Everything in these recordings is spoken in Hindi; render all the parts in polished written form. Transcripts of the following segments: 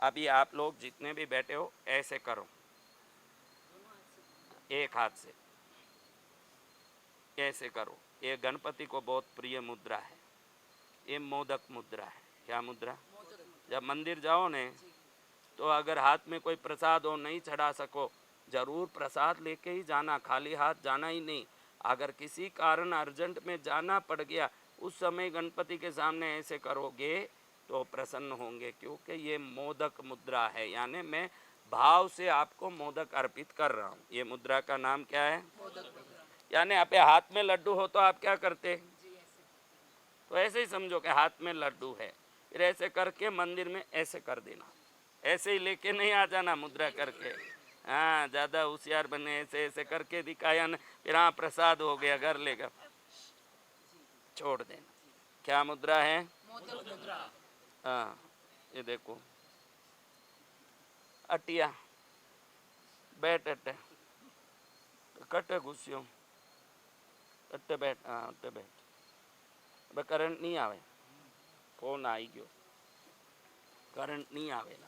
अभी आप लोग जितने भी बैठे हो ऐसे करो, एक हाथ से ऐसे करो। ये गणपति को बहुत प्रिय मुद्रा है, ये मोदक मुद्रा है। क्या मुद्रा? जब मंदिर जाओ ने तो अगर हाथ में कोई प्रसाद हो नहीं चढ़ा सको, जरूर प्रसाद लेके ही जाना, खाली हाथ जाना ही नहीं। अगर किसी कारण अर्जेंट में जाना पड़ गया, उस समय गणपति के सामने ऐसे करोगे तो प्रसन्न होंगे, क्योंकि ये मोदक मुद्रा है, यानी मैं भाव से आपको मोदक अर्पित कर रहा हूँ। ये मुद्रा का नाम क्या है? यानी आप हाथ में लड्डू हो तो आप क्या करते? तो ऐसे ही समझो कि हाथ में लड्डू है, फिर ऐसे करके मंदिर में ऐसे कर देना, ऐसे ही लेके नहीं आ जाना मुद्रा करके। हाँ, ज़्यादा होशियार बने, ऐसे ऐसे करके दिखाया ना, फिर हाँ प्रसाद हो गया, घर लेगा, छोड़ देना। क्या मुद्रा है? हाँ, ये देखो अटिया बैठ अट्टे कट्टे घुस्यो अट्टे बैठ, हाँ अट्टे बैठ। अब करंट नहीं आवे, फोन आई गयो, करंट नहीं आवेला।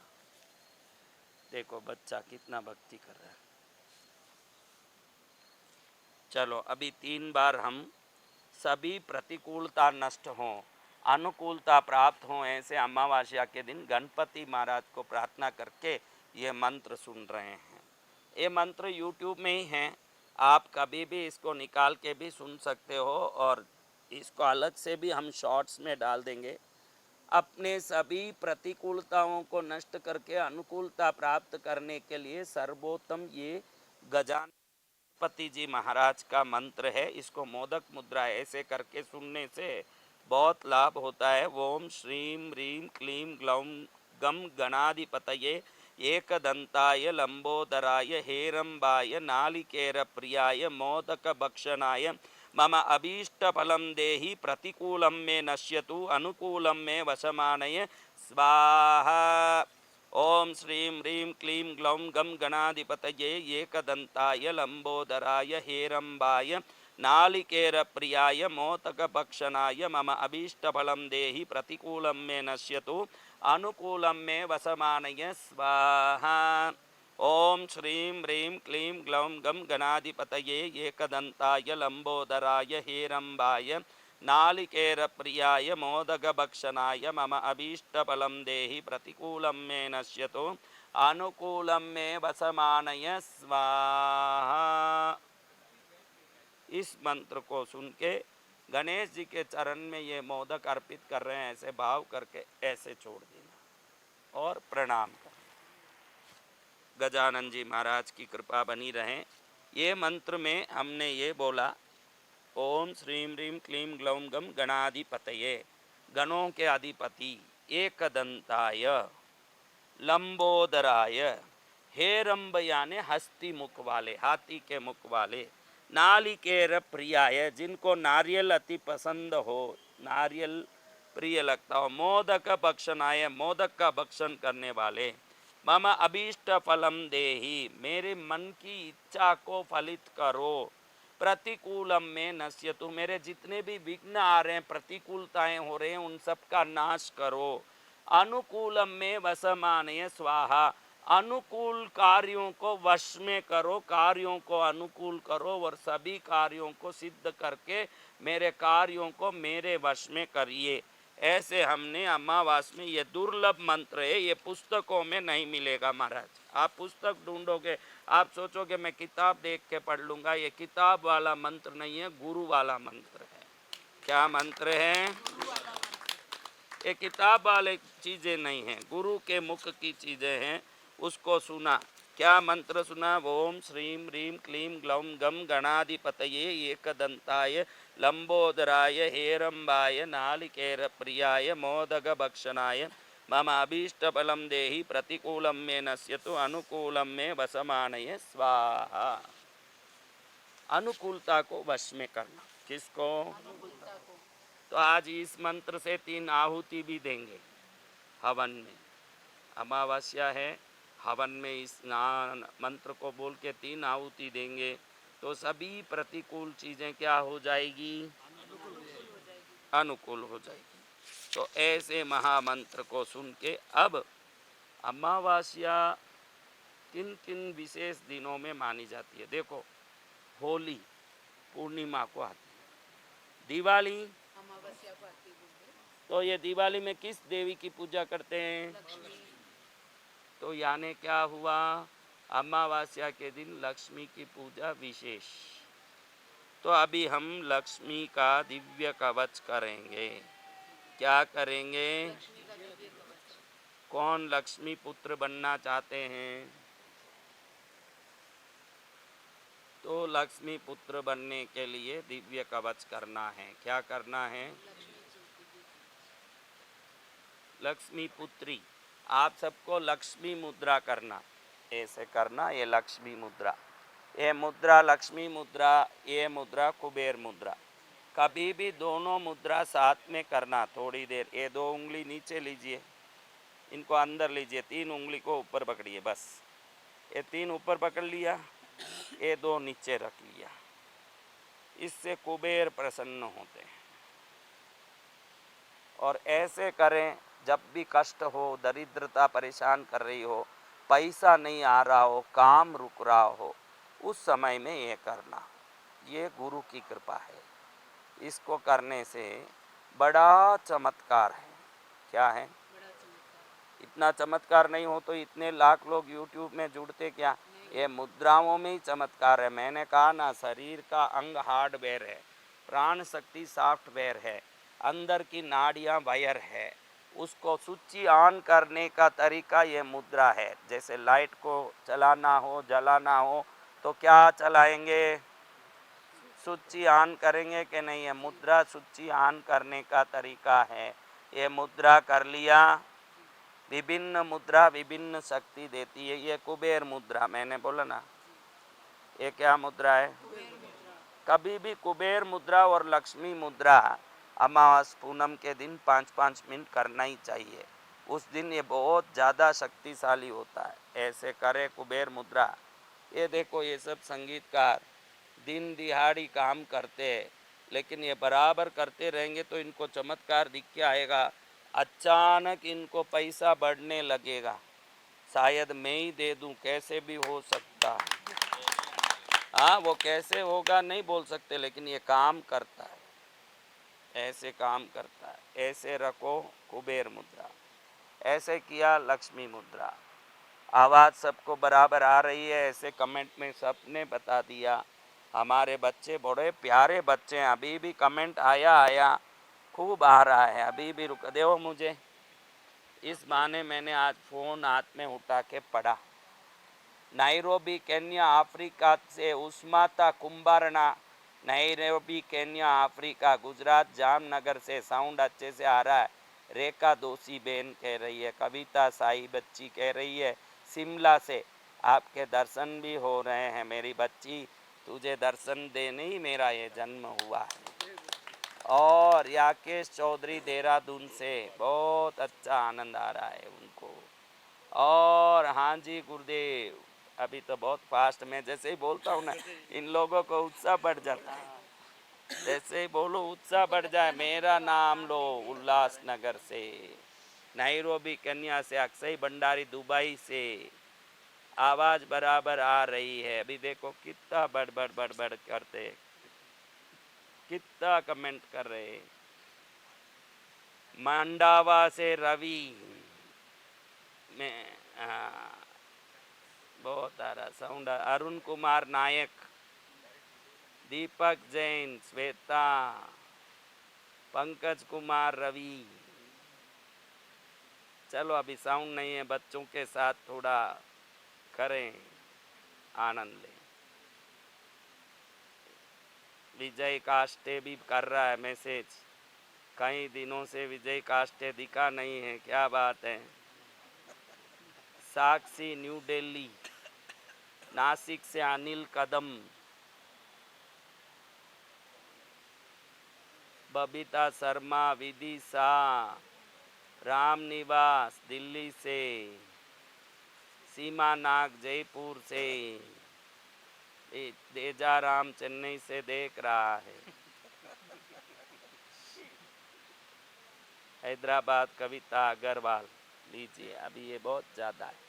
देखो बच्चा कितना भक्ति कर रहा है। चलो अभी 3 बार हम सभी प्रतिकूलता नष्ट हों, अनुकूलता प्राप्त हों, ऐसे अमावस्या के दिन गणपति महाराज को प्रार्थना करके ये मंत्र सुन रहे हैं। ये मंत्र यूट्यूब में ही हैं, आप कभी भी इसको निकाल के भी सुन सकते हो, और इसको अलग से भी हम शॉर्ट्स में डाल देंगे। अपने सभी प्रतिकूलताओं को नष्ट करके अनुकूलता प्राप्त करने के लिए सर्वोत्तम ये गजानन जी महाराज का मंत्र है। इसको मोदक मुद्रा ऐसे करके सुनने से बहुत लाभ होता है। ओम श्रीम ह्रीम क्लीम ग्लौम गम गणाधिपतये एकदंताय लंबोदराय हेरंबाय नालिकेर प्रियाय मोदक भक्षणाय मम अभीष्ट फलम देहि प्रतिकूलम में नश्यतु अनुकूलम में वशमानय स्वाहा। ओम श्रीम ह्रीम क्लीम ग्लौम गम गणाधिपतये एकदंताय लंबोदराय हेरंबाय नालिकेर प्रियाय मोदक भक्षणाय मम अभीष्ट फलम देहि प्रतिकूलम में नश्यतु अनुकूलम में वसमानय स्वाहा। ओम श्रीम ह्रीम क्लीम ग्लौम गम गणाधिपतये एकदंताय लंबोदराय हेरंबाय नालिकेर प्रियाय मोदक भक्षणाय मम अभीष्ट फलम देहि प्रतिकूलम में नश्यतो अनुकूलम में वसमानय स्वाहा। इस मंत्र को सुन के गणेश जी के चरण में ये मोदक अर्पित कर रहे हैं, ऐसे भाव करके ऐसे छोड़ देना और प्रणाम कर। गजानन जी महाराज की कृपा बनी रहे। ये मंत्र में हमने ये बोला, ओम श्रीम ह्रीम क्लीम ग्लौम गम गणाधिपतये, गणों के अधिपति, एकदंताय लंबोदराय, हेरंब यानी हस्ती मुख वाले, हाथी के मुख वाले, नालिकेर प्रियाय, जिनको नारियल अति पसंद हो, नारियल प्रिय लगता हो, मोदक भक्षणाय, मोदक का भक्षण करने वाले, मम अभीष्ट फलम देहि, मेरे मन की इच्छा को फलित करो, प्रतिकूलम में नश्यतु, मेरे जितने भी विघ्न आ रहे हैं, प्रतिकूलताएं हो रहे हैं, उन सब का नाश करो, अनुकूलम में वसमानय स्वाहा, अनुकूल कार्यों को वश में करो, कार्यों को अनुकूल करो और सभी कार्यों को सिद्ध करके मेरे कार्यों को मेरे वश में करिए। ऐसे हमने अमावास में, ये दुर्लभ मंत्र है, ये पुस्तकों में नहीं मिलेगा महाराज। आप पुस्तक ढूंढोगे, आप सोचोगे मैं किताब देख के पढ़ लूँगा, ये किताब वाला मंत्र नहीं है, गुरु वाला मंत्र है। क्या मंत्र है? ये किताब वाले चीज़ें नहीं हैं, गुरु के मुख की चीज़ें हैं। उसको सुना। क्या मंत्र सुना? ओम श्रीम ह्रीम क्लीम ग्लौम गम गणाधिपतये एकदंताय लंबोदराय हेरंबाय नालिकेर प्रियाय मोदक भक्षणाय मम अभीष्ट फलम देहि प्रतिकूलम में नश्यतु अनुकूलम में वसमानय स्वाहा। अनुकूलता को वश में करना। किसको? तो आज इस मंत्र से 3 आहुति भी देंगे हवन में। अमावस्या है, हवन में इस मंत्र को बोल के 3 आहुति देंगे तो सभी प्रतिकूल चीज़ें क्या हो जाएगी? अनुकूल हो जाएगी। तो ऐसे महामंत्र को सुन के अब अमावस्या किन किन विशेष दिनों में मानी जाती है? देखो, होली पूर्णिमा को आती है, दिवाली अमावस्या को आती है। तो ये दिवाली में किस देवी की पूजा करते हैं? लक्ष्मी। तो यानी क्या हुआ? अमावस्या के दिन लक्ष्मी की पूजा विशेष। तो अभी हम लक्ष्मी का दिव्य कवच करेंगे। क्या करेंगे? लक्ष्मी का दिव्य कवच। कौन लक्ष्मी पुत्र बनना चाहते हैं? तो लक्ष्मी पुत्र बनने के लिए दिव्य कवच करना है। क्या करना है? लक्ष्मी पुत्री। आप सबको लक्ष्मी मुद्रा करना, ऐसे करना। ये लक्ष्मी मुद्रा, ये मुद्रा लक्ष्मी मुद्रा, ये मुद्रा कुबेर मुद्रा। कभी भी दोनों मुद्रा साथ में करना। थोड़ी देर ये 2 उंगली नीचे लीजिए, इनको अंदर लीजिए, 3 उंगली को ऊपर पकड़िए, बस ये 3 ऊपर पकड़ लिया, ये 2 नीचे रख लिया। इससे कुबेर प्रसन्न होते हैं। और ऐसे करें जब भी कष्ट हो, दरिद्रता परेशान कर रही हो, पैसा नहीं आ रहा हो, काम रुक रहा हो, उस समय में ये करना। ये गुरु की कृपा है। इसको करने से बड़ा चमत्कार है। क्या है? बड़ा चमत्कार। इतना चमत्कार नहीं हो तो इतने लाख लोग यूट्यूब में जुड़ते क्या? ये मुद्राओं में ही चमत्कार है। मैंने कहा ना, शरीर का अंग हार्डवेयर है, प्राण शक्ति सॉफ्टवेयर है, अंदर की नाड़ियाँ वायर है। उसको स्विच ऑन करने का तरीका ये मुद्रा है। जैसे लाइट को चलाना हो, जलाना हो, तो क्या चलाएंगे? स्विच ऑन करेंगे कि नहीं? है मुद्रा स्विच ऑन करने का तरीका है। ये मुद्रा कर लिया। विभिन्न मुद्रा विभिन्न शक्ति देती है। ये कुबेर मुद्रा मैंने बोला ना, ये क्या मुद्रा है? कभी भी कुबेर मुद्रा और लक्ष्मी मुद्रा अमावस पूनम के दिन 5-5 मिनट करना ही चाहिए। उस दिन ये बहुत ज़्यादा शक्तिशाली होता है। ऐसे करे कुबेर मुद्रा। ये देखो, ये सब संगीतकार दिन दिहाड़ी काम करते हैं, लेकिन ये बराबर करते रहेंगे तो इनको चमत्कार दिख के आएगा। अचानक इनको पैसा बढ़ने लगेगा। शायद मैं ही दे दूं, कैसे भी हो सकता। हाँ, वो कैसे होगा नहीं बोल सकते, लेकिन ये काम करता है, ऐसे काम करता है। ऐसे रखो कुबेर मुद्रा, ऐसे किया लक्ष्मी मुद्रा। आवाज़ सबको बराबर आ रही है? ऐसे कमेंट में सबने बता दिया। हमारे बच्चे बड़े प्यारे बच्चे हैं। अभी भी कमेंट आया खूब आ रहा है। अभी भी रुक दो मुझे। इस बहाने मैंने आज फ़ोन हाथ में उठा के पढ़ा। नाइरोबी केन्या अफ्रीका से उस्माता कुंभारना, Nairobi Kenya Africa, Gujarat Jamnagar से साउंड अच्छे से आ रहा है। रेखा दोषी बहन कह रही है, कविता साई बच्ची कह रही है, शिमला से आपके दर्शन भी हो रहे हैं मेरी बच्ची, तुझे दर्शन देने ही मेरा ये जन्म हुआ है। और याकेश चौधरी देहरादून से बहुत अच्छा आनंद आ रहा है उनको। और हाँ जी गुरुदेव, अभी तो बहुत फास्ट, मैं जैसे ही बोलता हूँ ना, इन लोगों को उत्साह बढ़ जाता है। जैसे ही बोलो उत्साह बढ़ जाए। मेरा नाम लो, उल्लासनगर से, नाइरोबी केन्या से, अक्षय भंडारी दुबई से। आवाज़ बराबर आ रही है। अभी देखो कितना बढ़ करते, कितना कमेंट कर रहे। मंडावा से रवि में, हाँ, बहुत आ रहा साउंड। अरुण कुमार नायक, दीपक जैन, श्वेता, पंकज कुमार रवि। चलो अभी साउंड नहीं है, बच्चों के साथ थोड़ा करें, आनंद लें। विजय काष्टे भी कर रहा है मैसेज। कई दिनों से विजय काष्टे दिखा नहीं है, क्या बात है। साक्षी न्यू दिल्ली, नासिक से अनिल कदम, बबीता शर्मा, विदिशा, राम निवास दिल्ली से, सीमा नाग जयपुर से, देजाराम चेन्नई से देख रहा है, हैदराबाद कविता अग्रवाल, लीजिए, अभी ये बहुत ज़्यादा है।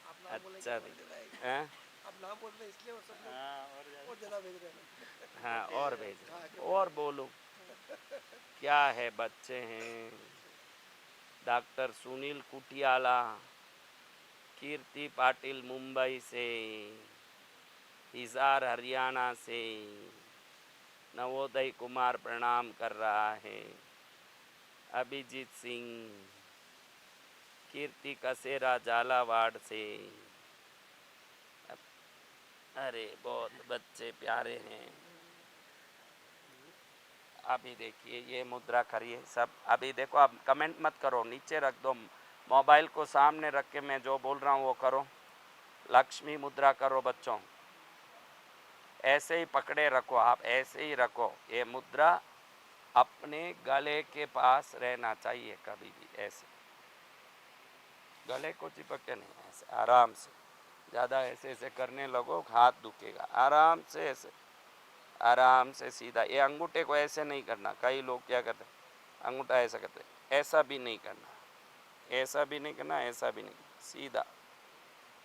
आप नाम बोलेंगे अच्छा तो भी और ज़्यादा आएगी। हैं? आप नाम बोल रहे हैं इसलिए और सब लोग और ज़्यादा भेज रहे हैं। हाँ, और भेज हाँ, रहे क्यों और बोलो क्या है। बच्चे हैं डॉक्टर सुनील कुटियाला, कीर्ति पाटिल मुंबई से, हिसार हरियाणा से, नवोदय कुमार प्रणाम कर रहा है, अभिजीत सिंह, कीर्ति कसेरा झालावाड़ से। अरे बहुत बच्चे प्यारे हैं। अभी देखिए ये मुद्रा करिए सब। अभी देखो, आप कमेंट मत करो, नीचे रख दो, मोबाइल को सामने रख के मैं जो बोल रहा हूँ वो करो। लक्ष्मी मुद्रा करो बच्चों, ऐसे ही पकड़े रखो, आप ऐसे ही रखो। ये मुद्रा अपने गले के पास रहना चाहिए कभी भी, ऐसे गले को चिपक के नहीं, ऐसे आराम से। ज़्यादा ऐसे ऐसे करने लगो हाथ दुखेगा। आराम से ऐसे, आराम से सीधा। ये अंगूठे को ऐसे नहीं करना। कई लोग क्या करते हैं, अंगूठा ऐसा करते हैं, ऐसा भी नहीं करना, ऐसा भी नहीं करना, ऐसा भी नहीं करना, सीधा।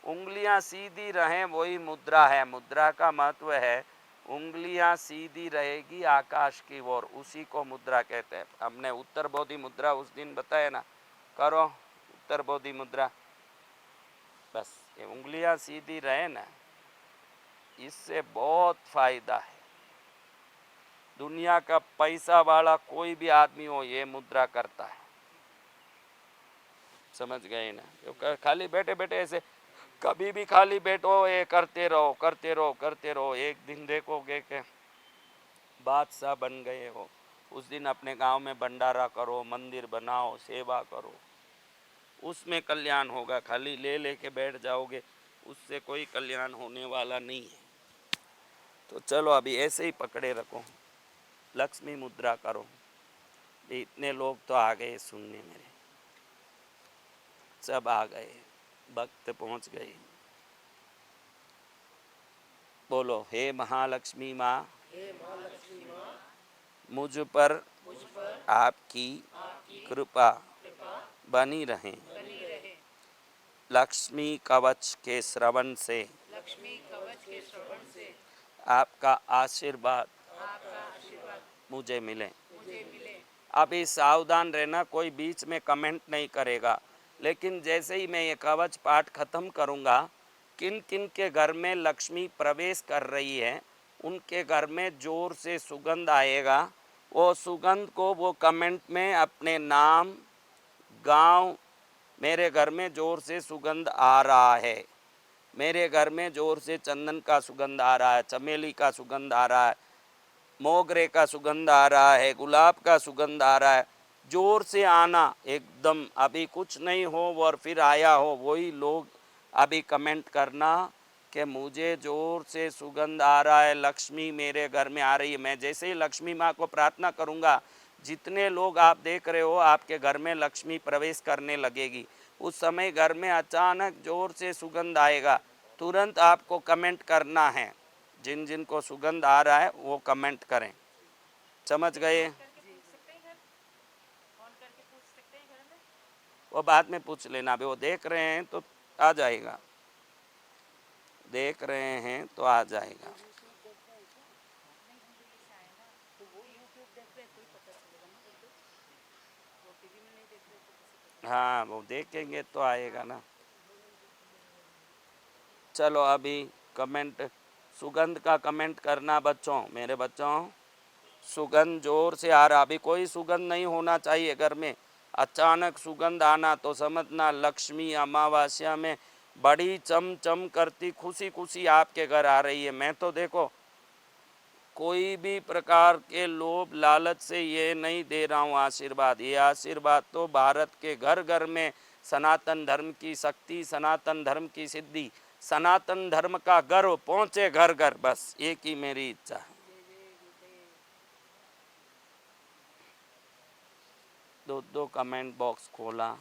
उंगलियां सीधी रहें वही मुद्रा है। मुद्रा का महत्व है उंगलियां सीधी रहेगी आकाश की ओर, उसी को मुद्रा कहते हैं। हमने उत्तर बोधि मुद्रा उस दिन बताया ना, करो उत्तर बोधि मुद्रा। बस ये उंगलियां सीधी रहे ना, इससे बहुत फायदा है। दुनिया का पैसा वाला कोई भी आदमी हो ये मुद्रा करता है, समझ गए ना। तो खाली बैठे बैठे ऐसे कभी भी खाली बैठो, ये करते रहो करते रहो करते रहो, एक दिन देखोगे कि बादशाह बन गए हो। उस दिन अपने गांव में भंडारा करो, मंदिर बनाओ, सेवा करो, उसमें कल्याण होगा। खाली ले लेके बैठ जाओगे, उससे कोई कल्याण होने वाला नहीं है। तो चलो अभी ऐसे ही पकड़े रखो, लक्ष्मी मुद्रा करो। इतने लोग तो आ गए सुनने, मेरे सब आ गए, भक्त पहुंच गए। बोलो, हे महालक्ष्मी माँ, हे महालक्ष्मी माँ, मुझ पर मुझ पर आपकी आपकी कृपा कृपा बनी रहे। बनी रहे। लक्ष्मी कवच के श्रवण से लक्ष्मी कवच के श्रवण से आपका आशीर्वाद आपका आशीर्वाद मुझे मिले। मुझे मिले। अभी सावधान रहना, कोई बीच में कमेंट नहीं करेगा। लेकिन जैसे ही मैं ये कवच पाठ खत्म करूँगा, किन किन के घर में लक्ष्मी प्रवेश कर रही है उनके घर में जोर से सुगंध आएगा। वो सुगंध को वो कमेंट में अपने नाम, गांव, मेरे घर में जोर से सुगंध आ रहा है, मेरे घर में जोर से चंदन का सुगंध आ रहा है, चमेली का सुगंध आ रहा है, मोगरे का सुगंध आ रहा है, गुलाब का सुगंध आ रहा है। जोर से आना एकदम, अभी कुछ नहीं हो और फिर आया हो, वही लोग अभी कमेंट करना कि मुझे जोर से सुगंध आ रहा है, लक्ष्मी मेरे घर में आ रही है। मैं जैसे ही लक्ष्मी माँ को प्रार्थना करूँगा, जितने लोग आप देख रहे हो आपके घर में लक्ष्मी प्रवेश करने लगेगी। उस समय घर में अचानक जोर से सुगंध आएगा, तुरंत आपको कमेंट करना है। जिन जिन को सुगंध आ रहा है वो कमेंट करें, समझ गए। करके पूछ सकते हैं घर, फोन करके पूछ सकते हैं घर में। वो बाद में पूछ लेना, अभी वो देख रहे हैं तो आ जाएगा, देख रहे हैं तो आ जाएगा। नहीं हिंदी से आए ना, तो वो यूट्यूब देख रहे हैं तो ही पता चलेगा ना उनको। वो टीवी में नहीं देख रहे तो कैसे पता। हाँ वो देखेंगे तो आएगा ना। चलो अभी कमेंट, सुगंध का कमेंट करना बच्चों, मेरे बच्चों। सुगंध जोर से आ रहा, अभी कोई सुगंध नहीं होना चाहिए घर में। अचानक सुगंध आना तो समझना लक्ष्मी अमावस्या में बड़ी चम चम करती खुशी खुशी आपके घर आ रही है। मैं तो देखो कोई भी प्रकार के लोभ लालच से ये नहीं दे रहा हूँ आशीर्वाद। ये आशीर्वाद तो भारत के घर घर में सनातन धर्म की शक्ति, सनातन धर्म की सिद्धि, सनातन धर्म का गर्व पहुँचे घर घर, बस एक ही मेरी इच्छा है। दो दो कमेंट बॉक्स खोला।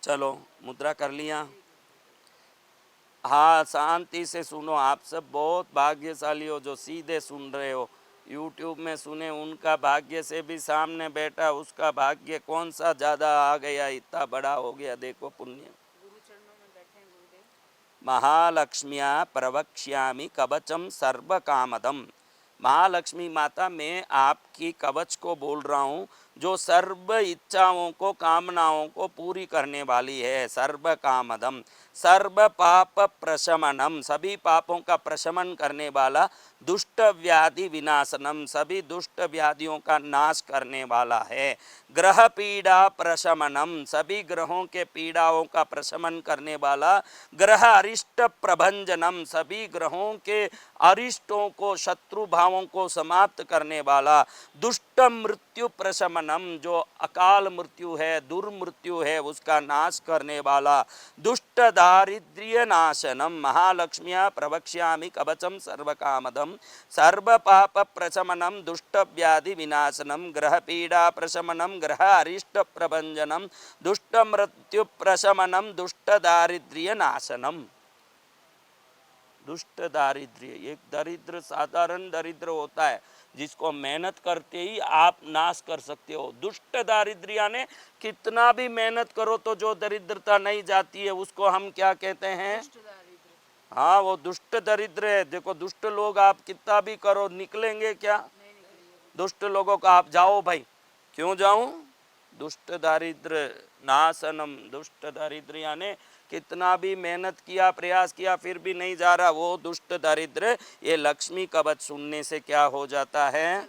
चलो मुद्रा कर लिया। हाँ शांति से सुनो, आप सब बहुत भाग्यशाली हो जो सीधे सुन रहे हो। यूट्यूब में सुने उनका भाग्य से भी सामने बैठा, उसका भाग्य कौन सा ज़्यादा आ गया, इतना बड़ा हो गया, देखो पुण्य। गुरु चरणों में बैठे हैं गुरुदेव। महालक्ष्मिया प्रवक्ष्यामि कवचम सर्व कामदम। महालक्ष्मी माता, मैं आपकी कवच को बोल रहा हूँ जो सर्व इच्छाओं को, कामनाओं को पूरी करने वाली है। सर्व कामदम, सर्व पाप प्रशमनम, सभी पापों का प्रशमन करने वाला। दुष्ट व्याधि विनाशनम, सभी दुष्ट व्याधियों का नाश करने वाला है। ग्रह पीड़ा प्रशमनम, सभी ग्रहों के पीड़ाओं का प्रशमन करने वाला। ग्रह अरिष्ट प्रभंजनम, सभी ग्रहों के अरिष्टों को, शत्रु भावों को समाप्त करने वाला। दुष्ट मृत्यु प्रशमनम, जो अकाल मृत्यु है, दुर्मृत्यु है, उसका नाश करने वाला। दुष्ट दारिद्र्य नाशनम, महालक्ष्मिया प्रवक्ष्यामि कवचम सर्वकामदम। सर्व पाप प्रशमनम, दुष्ट व्याधि विनाशनम, ग्रह पीड़ा प्रशमनम, ग्रह अरिष्ट प्रभंजनम, दुष्ट मृत्यु प्रशमनम, दुष्ट दारिद्र्य नाशनम। दुष्ट दारिद्र्य, एक दरिद्र साधारण दरिद्र होता है जिसको मेहनत करते ही आप नाश कर सकते हो। दुष्ट दारिद्र्य यानी कितना भी मेहनत करो तो जो दरिद्रता नहीं जाती है, उसको हम क्या कहते हैं? दुष्ट दारिद्र। हाँ, वो दुष्ट दरिद्र है। देखो, दुष्ट लोग आप कितना भी करो, निकलेंगे क्या? नहीं निकलेंगे। दुष्ट लोगों का आप जाओ भाई, क्यों जाऊं? दुष्ट दारिद्र नाशनम, दुष्ट दारिद्र यानी कितना भी मेहनत किया, प्रयास किया, फिर भी नहीं जा रहा, वो दुष्ट दारिद्र। ये लक्ष्मी कवच सुनने से क्या हो जाता है?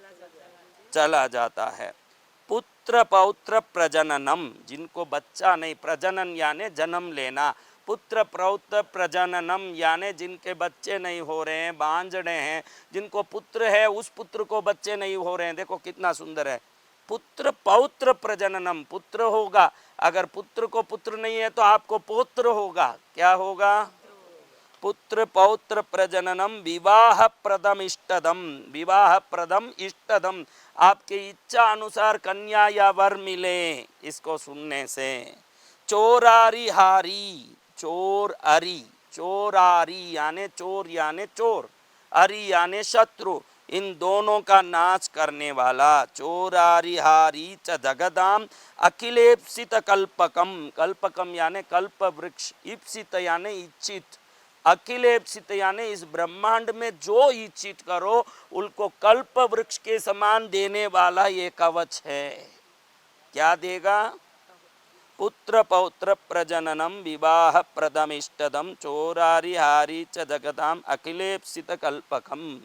चला जाता है। पुत्र पौत्र प्रजननम, जिनको बच्चा नहीं, प्रजनन यानी जन्म लेना। पुत्र पौत्र प्रजननम यानी जिनके बच्चे नहीं हो रहे हैं, बांझड़े हैं, जिनको पुत्र है उस पुत्र को बच्चे नहीं हो रहे हैं। देखो कितना सुंदर है। पुत्र पौत्र प्रजननम, पुत्र होगा, अगर पुत्र को पुत्र नहीं है तो आपको पौत्र होगा। क्या होगा? पुत्र पौत्र प्रजननम, विवाह प्रदम इष्टदम, विवाह प्रदम इष्टदम, आपके इच्छा अनुसार कन्या या वर मिले इसको सुनने से। चोरारी हारी, चोर अरी, चोरारी यानी चोर यानी चोर, अरी यानी शत्रु, इन दोनों का नाश करने वाला। चोरारिहारी च जगदाम अखिलेप्सित कल्पकम, कल्पकम यानी कल्प वृक्ष, इप्सित यानी इच्छित, अखिलेप्सित यानी इस ब्रह्मांड में जो इच्छित करो उनको कल्प वृक्ष के समान देने वाला ये कवच है। क्या देगा? पुत्र पौत्र प्रजननम, विवाह प्रदमिष्टदम, चोरारिहारी च जगदाम अखिलेप्सित कल्पकम।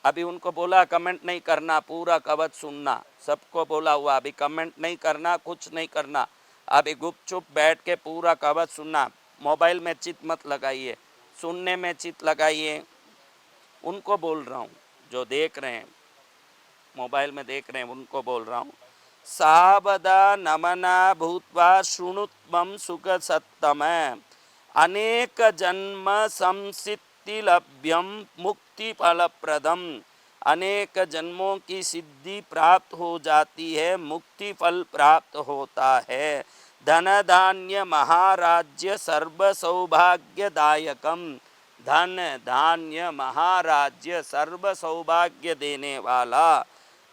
अभी उनको बोला कमेंट नहीं करना, पूरा कवच सुनना, सबको बोला हुआ अभी कमेंट नहीं करना, कुछ नहीं करना, अभी गुपचुप बैठ के पूरा कवच सुनना। मोबाइल में चित मत लगाइए, सुनने में चित लगाइए। उनको बोल रहा हूँ जो देख रहे हैं, मोबाइल में देख रहे हैं, उनको बोल रहा हूँ। सावदा नमना भूत्वा शृणुत्वम सुख सत्तम, अनेक जन्म संसिद्धि लभ्यम मुक्ति फलप्रदम, अनेक जन्मों की सिद्धि प्राप्त हो जाती है, मुक्ति फल प्राप्त होता है। धन धान्य महाराज्य सर्व सौभाग्यदायकम, धन धान्य महाराज्य सर्व सौभाग्य देने वाला।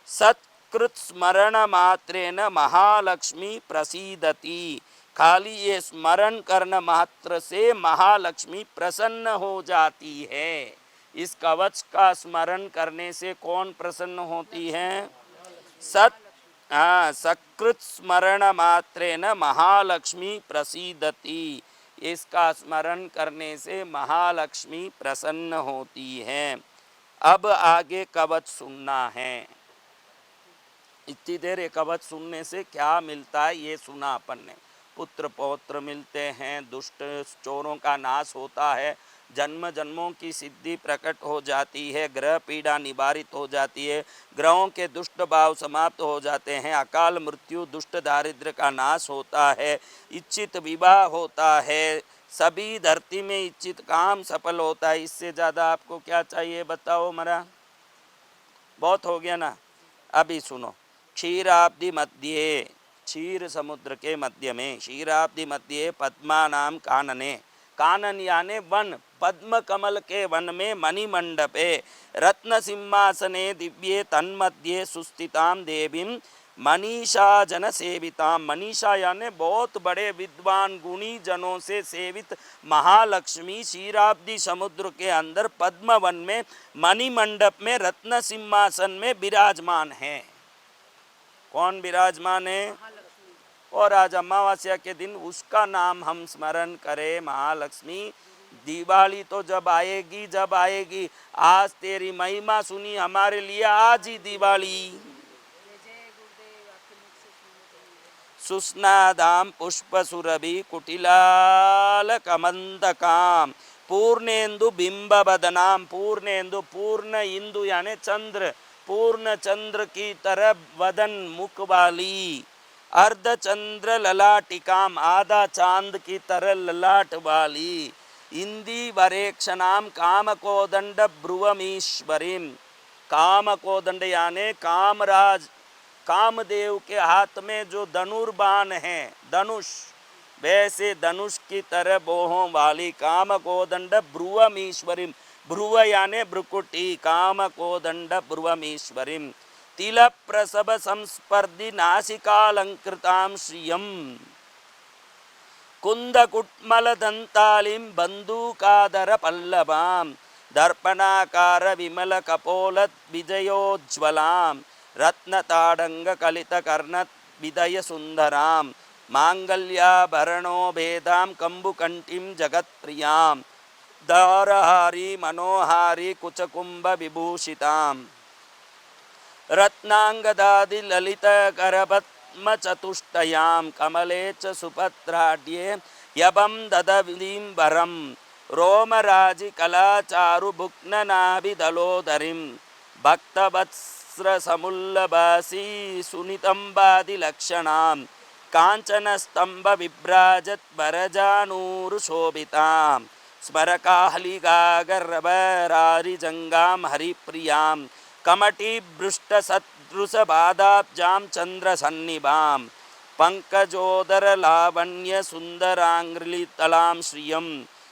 सत्कृत स्मरण मात्रेन महालक्ष्मी प्रसीदति, खाली ये स्मरण करने मात्र से महालक्ष्मी प्रसन्न हो जाती है। इस कवच का स्मरण करने से कौन प्रसन्न होती है? सकृत स्मरण मात्रेन महालक्ष्मी प्रसीदति, इसका स्मरण करने से महालक्ष्मी प्रसन्न होती है। अब आगे कवच सुनना है। इतनी देर ये कवच सुनने से क्या मिलता है ये सुना अपन ने। पुत्र पौत्र मिलते हैं, दुष्ट चोरों का नाश होता है, जन्म जन्मों की सिद्धि प्रकट हो जाती है, ग्रह पीड़ा निवारित हो जाती है, ग्रहों के दुष्ट भाव समाप्त हो जाते हैं, अकाल मृत्यु दुष्ट दारिद्र्य का नाश होता है, इच्छित विवाह होता है, सभी धरती में इच्छित काम सफल होता है। इससे ज़्यादा आपको क्या चाहिए बताओ मरा? बहुत हो गया ना। अभी सुनो। क्षीराब्धि मध्य, क्षीर समुद्र के मध्य में, क्षीराब्धि मध्य पद्मानाम कानने, कानन याने वन, पद्म कमल के वन में मणिमंडपे रत्न सिंहासने दिव्ये तन्मध्ये सुस्थिताम देवीं मनीषा जन सेविता। मनीषा यानी बहुत बड़े विद्वान गुणी जनों से सेवित महालक्ष्मी क्षीराब्दी समुद्र के अंदर पद्म वन में मणिमंडप में रत्न सिंहासन में विराजमान है। कौन विराजमान है? और आज अमावस्या के दिन उसका नाम हम स्मरण करें, महालक्ष्मी। दिवाली तो जब आएगी जब आएगी, आज तेरी महिमा सुनी हमारे लिए, आज ही दिवाली। सुस्नादाम पुष्प सुरभि कुटिलाल कमंदकाम पूर्णेन्दु बिंब बदनाम। पूर्णेन्दु, पूर्ण इंदु यानी चंद्र, पूर्ण चंद्र की तरह वदन मुख वाली, अर्ध चंद्र ललाटिकाम आधा चांद की तरह ललाट वाली, इंदी वरेक्षणाम काम कोदंड ब्रुवमीश्वरीम। काम कोदंड यानी कामराज, कामदेव के हाथ में जो धनुर्बाण है धनुष, वैसे धनुष की तरह बोहों वाली काम कोदंड ब्रुवमीश्वरीम। भ्रुव यानी भ्रुकुटी, काम कोदंड ब्रुवमीश्वरीम। तिल प्रसभ संस्पर्धि नासिकालंकृतां श्रियं कुंद कुट्मल दंतालिं बंदूकादर पल्लवां दर्पणाकार विमल कपोल विजयोज्ज्वलां रत्नताडंग कलित कर्ण विदय सुंदरां मांगल्याभरणो भेदां कंबुकंठीं जगत्प्रियां दारहारी मनोहारी कुचकुंभ विभूषितां रत्नांगदादि ललित करपद्म चतुष्टयां कमले च सुपत्राढ्ये यभं ददवीं वरं रोमराजि कलाचारु भुक्ननाभिदलोदरीं भक्तवत्स्र समुल्लभासी सुनितंबादि लक्षणां कांचन स्तंभ विभ्राजत वरजानूर शोभितां स्मरकाहलिगागर्भरारि जंगां हरिप्रियां कमटी भृष्ट सदृश बादाब्जां चंद्र सन्निभां पंकजोदर लावण्य सुंदरांग्रितलां श्रियं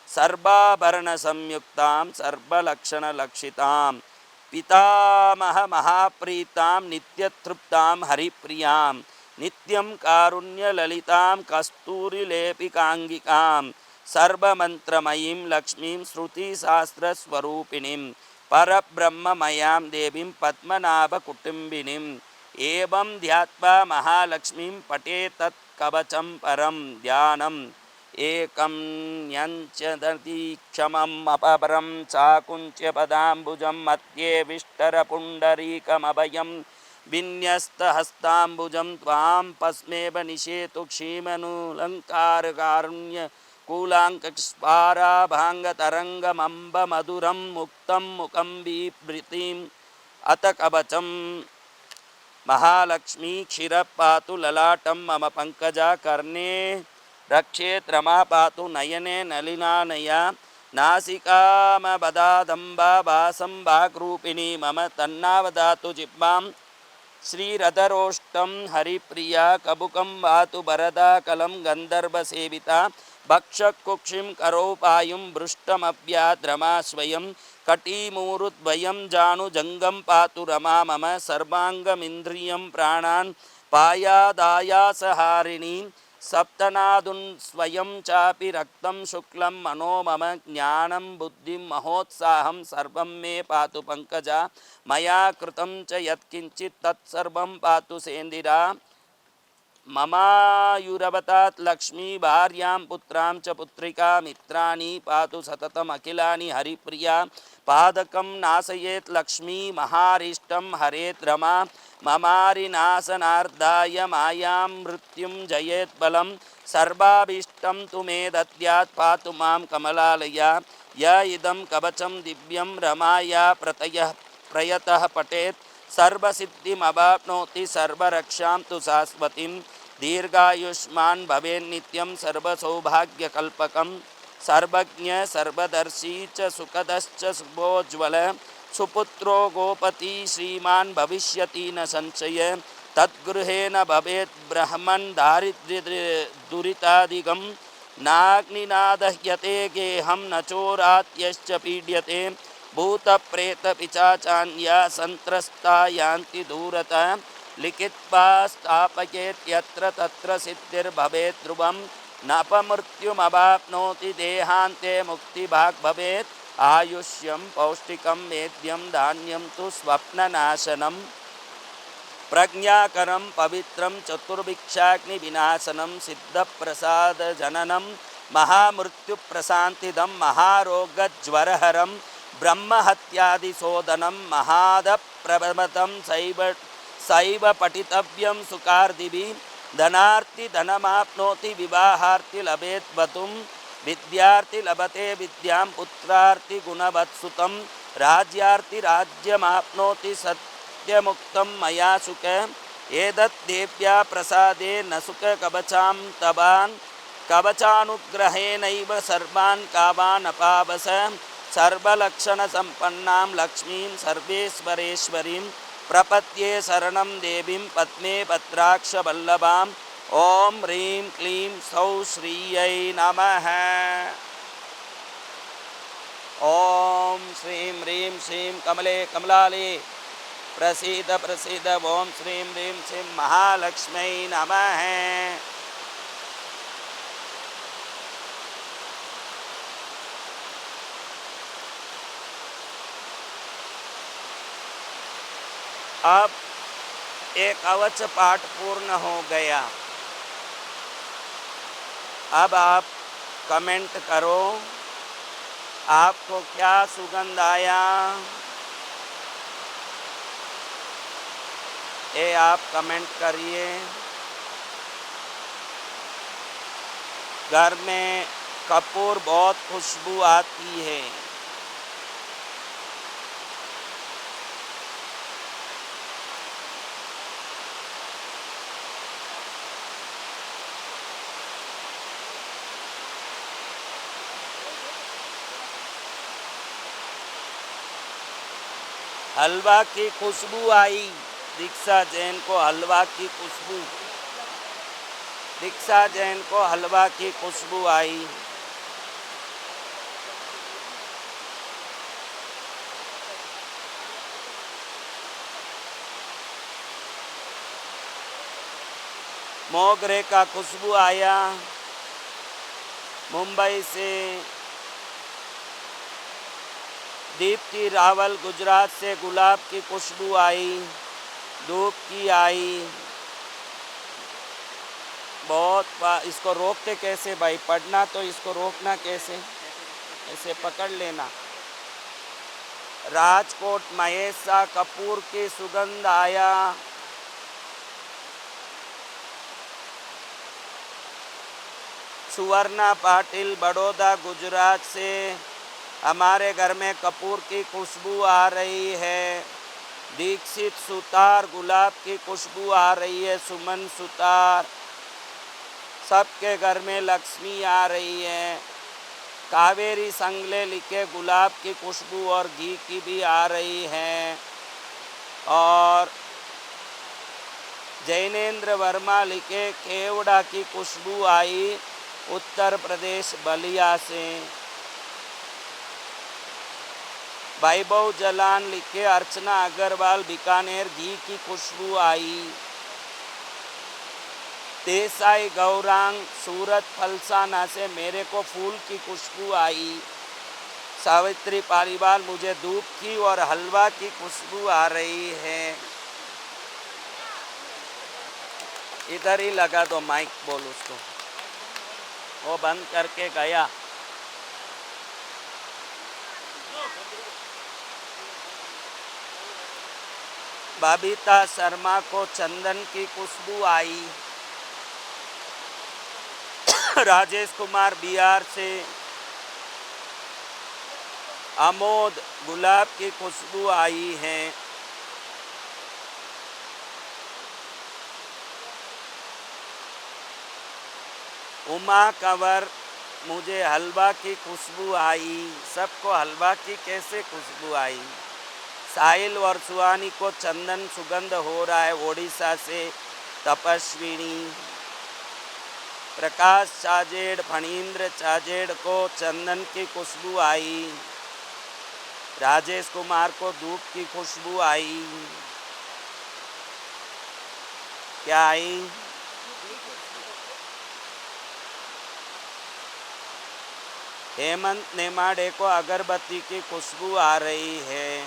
सर्वाभरण संयुक्तां सर्वलक्षण लक्षितां पितामह महाप्रीतां नित्यतृप्तां हरिप्रियां नित्यं कारुण्य ललितां कस्तूरी लेपिकांगिकां सर्वमंत्रमयीं लक्ष्मीं श्रुति शास्त्र स्वरूपिणीं परब्रह्ममयां देवीं पद्मनाभ कुटुंबिनीं एवं ध्यात्वा महालक्ष्मीं पठे तत्कवचं परं ध्यानम् एकं न्यञ्चदतीक्षमम् अपरं चाकुञ्च्य पदाम्बुजं मध्ये विष्टरपुण्डरीकमभयं विन्यस्तहस्ताम्बुजं त्वां पस्मेव निषेतु क्षीमनुलङ्कारकारुण्य कूलाङ्कस्पाराभाङ्गतरङ्गमम्ब मधुरं मुक्तं मुखं बिभृतिं अत कवचं महालक्ष्मी क्षीरः पातु ललाटं मम पंकजा कर्णे रक्षेत् रमा पातु नयने नलिनानया नासिकामबदादम्बा भासं भागरूपिणी मम तन्नावदातु जिह्वां श्रीरधरोष्टं हरिप्रिया कबुकं वातु वरदा कलं गन्धर्वसेविता भक्षकुक्षिं करोपायुं भृष्टमव्याद्रमा स्वयं कटीमूरुद्वयं जानुजङ्गं पातु रमा मम सर्वाङ्गमिन्द्रियं प्राणान् पायादायासहारिणी सप्तनादुन् स्वयं चापि रक्तं शुक्लं मनो मम ज्ञानं बुद्धिं महोत्साहं सर्वं मे पातु पंकजा मया कृतं च यत्किञ्चित् तत्सर्वं पातु सेन्दिरा ममायुरवतात् लक्ष्मी भार्यां पुत्रां च पुत्रिका मित्राणि पातु सततम् अखिलानि हरिप्रिया पादकं नासयेत् लक्ष्मी महारिष्टं हरेत् रमा ममारिनाशनार्धाय मायां मृत्युं जयेत् बलं सर्वाभीष्टं तु मे दद्यात् पातु मां कमलालया य इदं कवचं दिव्यं रमाया प्रयतः पठेत् सर्वसिद्धिमवाप्नोति सर्वरक्षां तु शाश्वतीं दीर्घायुष्मान् भवेन्नित्यं सर्वसौभाग्यकल्पकं सर्वज्ञ सर्वदर्शी च सुखदश्च शुभोज्ज्वल सुपुत्रो गोपति श्रीमान् भविष्यति न संशय तद्गृहेण भवेत् ब्रह्मन् दारिद्र्यदुरितादिगं नाग्निना दह्यते गेहं न चोरात्यश्च पीड्यते भूतप्रेतपिशाचान्या संत्रस्ता यान्ति दूरतः लिखित्वा स्थापयेत्यत्र तत्र सिद्धिर्भवेत् ध्रुवं नापमृत्युमवाप्नोति देहान्ते मुक्तिभाग् भवेत् आयुष्यं पौष्टिकं मेद्यं धान्यं तु स्वप्ननाशनम् प्रज्ञाकरं पवित्रं चतुर्भिक्षाग्निविनाशनं सिद्धप्रसादजननं महामृत्युप्रशान्तिदं महारोगज्वरहरं ब्रह्महत्यादिशोधनं महादप्रभतं सैव पठितव्यं सुकार्दिभिः धनार्थी धनमाप्नोति विवाहार्थी लभेत् वधुं विद्यार्थी लभते विद्यां पुत्रार्थी गुणवत्सुतं राज्यार्थी राज्यमाप्नोति सत्यमुक्तं मया सुख एतत् देव्या प्रसादे न सुख कवचां तवान् कवचानुग्रहेणैव सर्वान् कामान् अपावस सर्वलक्षणसम्पन्नां लक्ष्मीं सर्वेश्वरेश्वरीं प्रपद्ये शरणं देवीं पद्मे पत्राक्षवल्लभां ॐ ह्रीं क्लीं सौः श्रियै नमः। ॐ श्रीं ह्रीं श्रीं कमले कमलाले प्रसीद प्रसीद ओम श्रीं ह्रीं श्रीं महालक्ष्मै नमः। अब एक कवच पाठ पूर्ण हो गया। अब आप कमेंट करो आपको क्या सुगंध आया। ये आप कमेंट करिए। घर में कपूर बहुत खुशबू आती है। हलवा की खुशबू आई। दीक्षा जैन को हलवा की खुशबू, दीक्षा जैन को हलवा की खुशबू आई। मोगरे का खुशबू आया। मुंबई से दीप्ति रावल, गुजरात से गुलाब की खुशबू आई, धूप की आई। बहुत इसको रोकते कैसे भाई? पढ़ना तो इसको रोकना कैसे? ऐसे पकड़ लेना। राजकोट महेशा कपूर की सुगंध आया। सुवर्णा पाटिल बड़ौदा गुजरात से हमारे घर में कपूर की खुशबू आ रही है। दीक्षित सुतार गुलाब की खुशबू आ रही है। सुमन सुतार, सबके घर में लक्ष्मी आ रही है। कावेरी संगले लिखे गुलाब की खुशबू और घी की भी आ रही है। और जैनेन्द्र वर्मा लिखे केवड़ा की खुशबू आई उत्तर प्रदेश बलिया से। वैभव जलान लिखे अर्चना अग्रवाल बीकानेर घी की खुशबू आई। देसाई गौरांग सूरत फलसाना से मेरे को फूल की खुशबू आई। सावित्री पालीवाल मुझे धूप की और हलवा की खुशबू आ रही है। इधर ही लगा दो माइक, बोल उसको। वो बंद करके गया। बबीता शर्मा को चंदन की खुशबू आई। राजेश कुमार बिहार से आमोद गुलाब की खुशबू आई है। उमा कंवर मुझे हलवा की खुशबू आई। सबको हलवा की कैसे खुशबू आई? साहिल और सुहानी को चंदन सुगंध हो रहा है। ओडिशा से तपस्विनी। प्रकाश चाजेड़ फणींद्र चाजेड़ को चंदन की खुशबू आई, राजेश कुमार को धूप की खुशबू आई। क्या आई? हेमंत नेमाड़े को अगरबत्ती की खुशबू आ रही है।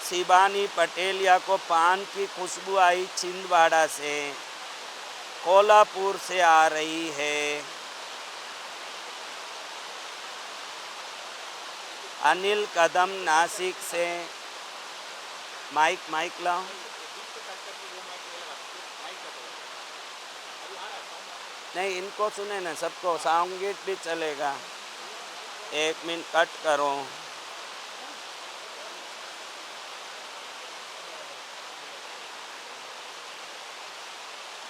शिवानी पटेलिया को पान की खुशबू आई छिंदवाड़ा से, कोल्हापुर से आ रही है। अनिल कदम नासिक से, माइक लाओ। नहीं, इनको सुने ना, सबको साउंड भी चलेगा। 1 मिनट कट करो।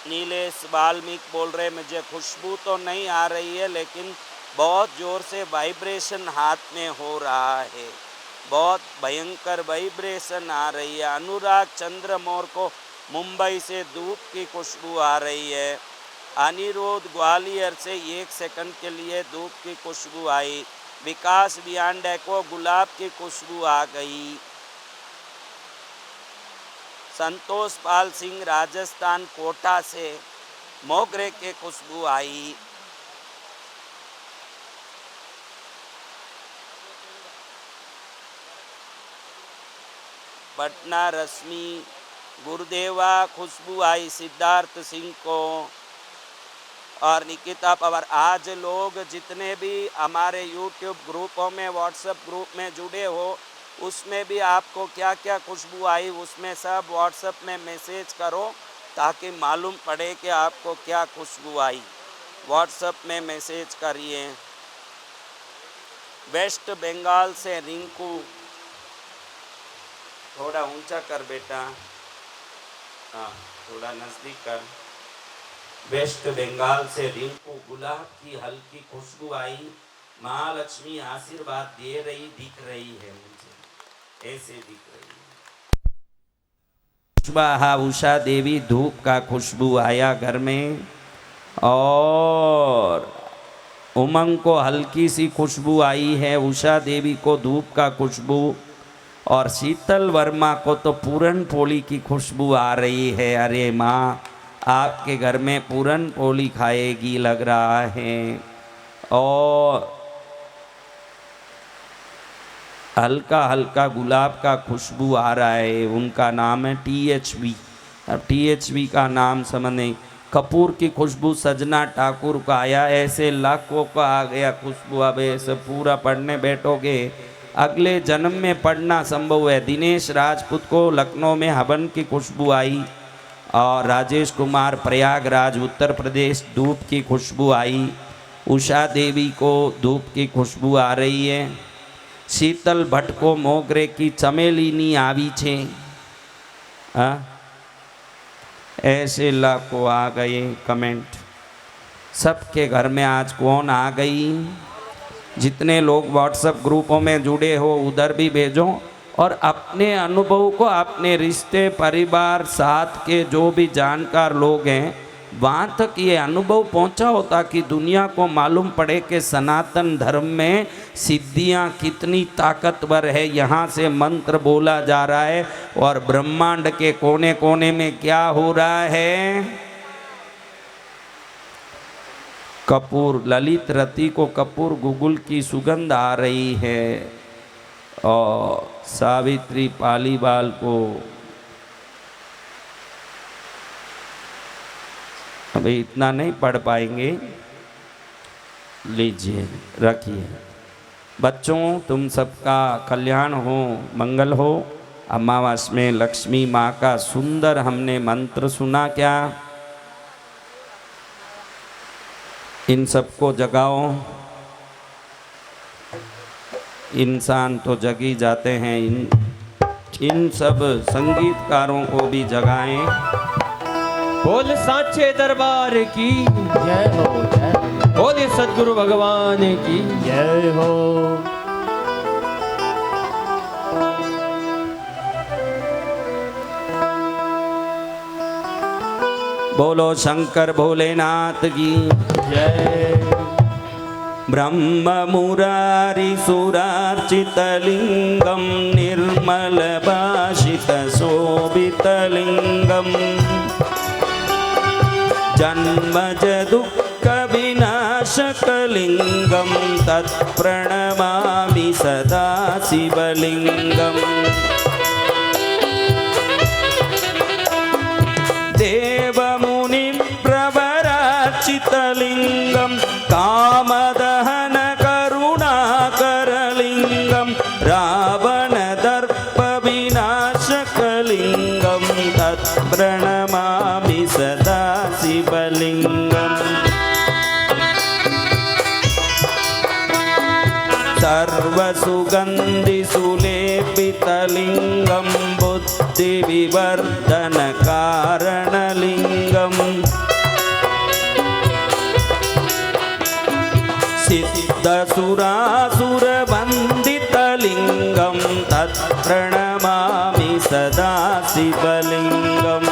नीलेश वाल्मीकि बोल रहे मुझे खुशबू तो नहीं आ रही है, लेकिन बहुत जोर से वाइब्रेशन हाथ में हो रहा है, बहुत भयंकर वाइब्रेशन आ रही है। अनुराग चंद्रमौर को मुंबई से धूप की खुशबू आ रही है। अनिरुद्ध ग्वालियर से 1 सेकंड के लिए धूप की खुशबू आई। विकास बियांडे को गुलाब की खुशबू आ गई। संतोष पाल सिंह राजस्थान कोटा से मोगरे की खुशबू आई। पटना रश्मि गुरुदेवा खुशबू आई सिद्धार्थ सिंह को। और निकिता पवार। आज लोग जितने भी हमारे YouTube ग्रुपों में, व्हाट्सएप ग्रुप में जुड़े हो, उसमें भी आपको क्या क्या खुशबू आई उसमें सब व्हाट्सएप में मैसेज करो, ताकि मालूम पड़े कि आपको क्या खुशबू आई। व्हाट्सएप में मैसेज करिए। वेस्ट बंगाल से रिंकू, थोड़ा ऊंचा कर बेटा, हाँ थोड़ा नज़दीक कर। वेस्ट बंगाल से रिंकू, गुलाब की हल्की खुशबू आई। महालक्ष्मी आशीर्वाद दे रही दिख रही है मुझे, ऐसे दिख रही है। स्वाहा उषा देवी, धूप का खुशबू आया घर में। और उमंग को हल्की सी खुशबू आई है, उषा देवी को धूप का खुशबू। और शीतल वर्मा को तो पूरन पोली की खुशबू आ रही है। अरे माँ, आपके घर में पूरन पोली खाएगी लग रहा है। और हल्का हल्का गुलाब का खुशबू आ रहा है। उनका नाम है THV। अब THV का नाम समझ नहीं। कपूर की खुशबू सजना ठाकुर का आया। ऐसे लाखों का आ गया खुशबू। अब ऐसे पूरा पढ़ने बैठोगे, अगले जन्म में पढ़ना संभव है। दिनेश राजपूत को लखनऊ में हवन की खुशबू आई। और राजेश कुमार प्रयागराज उत्तर प्रदेश, धूप की खुशबू आई। उषा देवी को धूप की खुशबू आ रही है। शीतल भट्ट को मोगरे की चमेली नी आवी छे। ऐसे लाखों आ गए कमेंट। सबके घर में आज कौन आ गई? जितने लोग व्हाट्सएप ग्रुपों में जुड़े हो उधर भी भेजो। और अपने अनुभव को, अपने रिश्ते परिवार साथ के जो भी जानकार लोग हैं वहाँ तक ये अनुभव पहुँचाओ, ताकि दुनिया को मालूम पड़े कि सनातन धर्म में सिद्धियाँ कितनी ताकतवर है। यहाँ से मंत्र बोला जा रहा है और ब्रह्मांड के कोने कोने में क्या हो रहा है। कपूर, ललित रति को कपूर गुगुल की सुगंध आ रही है। और सावित्री पालीवाल को, अभी इतना नहीं पढ़ पाएंगे, लीजिए रखिए। बच्चों, तुम सबका कल्याण हो, मंगल हो। अमावस में लक्ष्मी माँ का सुंदर हमने मंत्र सुना। क्या इन सबको जगाओ। इंसान तो जग ही जाते हैं, इन सब संगीतकारों को भी जगाएं। बोल साचे दरबार की जय हो, जय हो। बोले सद्गुरु भगवान की जय हो। बोलो शंकर भोलेनाथ की जय। ब्रह्म मुरारी सुरार्चितलिंगं निर्मल भाषित शोभितलिंगं जन्मज दुःख विनाशकलिंगं तत्प्रणमामि सदा शिवलिंगम् देवमुनिप्रवरार्चितलिंगं कामदहन करुणाकरलिंगं रावणदर्पविनाशकलिंगं तत्प्रणमामि सदा शिवलिंगम् सर्वसुगन्धिसुलेपितलिंगं बुद्धिविवर्धनकारणलिंगं सिद्धसुरासुरवन्दितलिंगं तत्प्रणमामि सदा शिवलिंगम्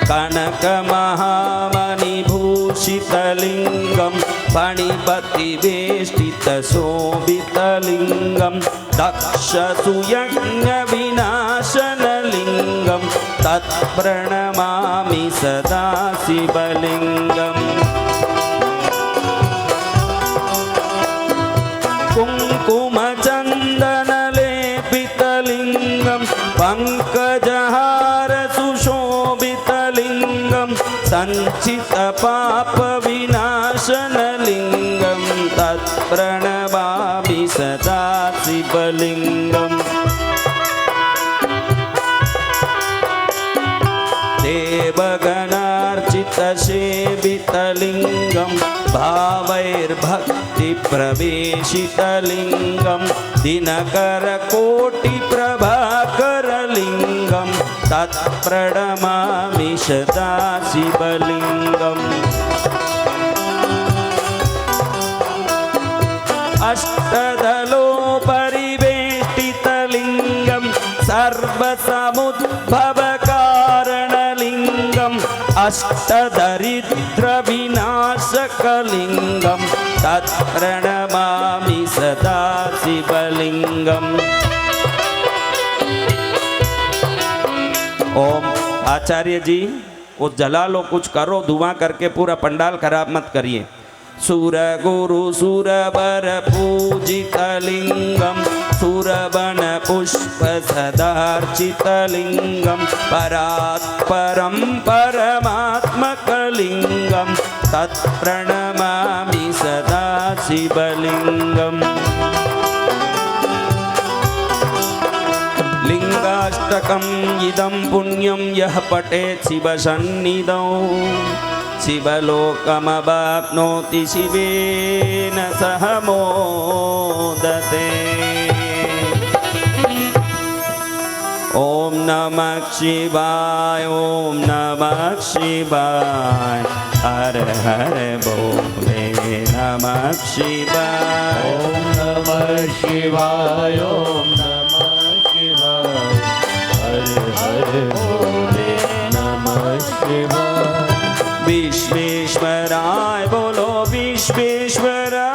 कनकमहामणिभूषितलिंगं फणिपतिवेष्टितशोभितलिंगं दक्षसुयज्ञविनाशनलिंगं तत्प्रणमामि सदा शिवलिंगम् कुङ्कुमचन्दनलेपितलिंगं पङ्कजहार सुशोभितलिंगं सञ्चितपापविनाशनलिंगं तत्प्रणमामि सदा शिवलिंगम् देवगणार्चितसेवितलिंगं भावैर्भक्तिप्रवेशितलिंगं दिनकरकोटिप्रभाकरलिंगं तत्प्रणमामि सदा शिवलिंगम् अष्टदलोपरिवेष्टितलिंगं सर्वसमुद्भवकारणलिंगं अष्टदरिद्रविनाशकलिंगं तत्प्रणमामि सदा शिवलिंगम् ओम आचार्य जी कुछ जला लो, कुछ करो, धुआं करके पूरा पंडाल खराब मत करिए। सुर गुरु सुरवर पूजितलिंगं सुरवन पुष्प सदार्चितलिंगं परात्परं परमात्मकलिंगं तत्प्रणमामि सदा शिवलिंगम् लिंगाष्टकम् इदं पुण्यं यः पठेत् शिवसन्निधौ शिवलोकमवाप्नोति शिवेन सह मोदते। ओम नमः शिवाय, ओम नमः शिवाय, हर हर बोले नमः शिवाय। ओम नमः शिवाय, ओम नमः शिवाय, हर हर बोले नमः शिवाय। विश्वेश्वराय बोलो विश्वेश्वराय,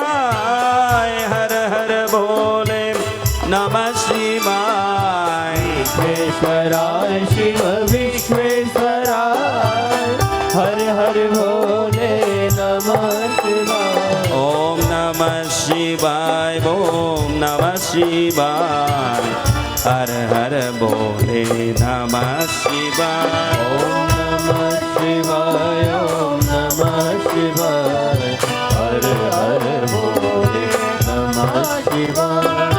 हर हर बोले नमः शिवाय। विश्वेश्वराय शिव विश्वेश्वराय, हर हर भोले नमः शिवाय। ओम नमः शिवाय, ओम नमः शिवाय, हर हर बोले नमः शिवाय। ओम नमः शिवाय, ओम नमः शिवाय, हर हर भोले नमः शिवाय।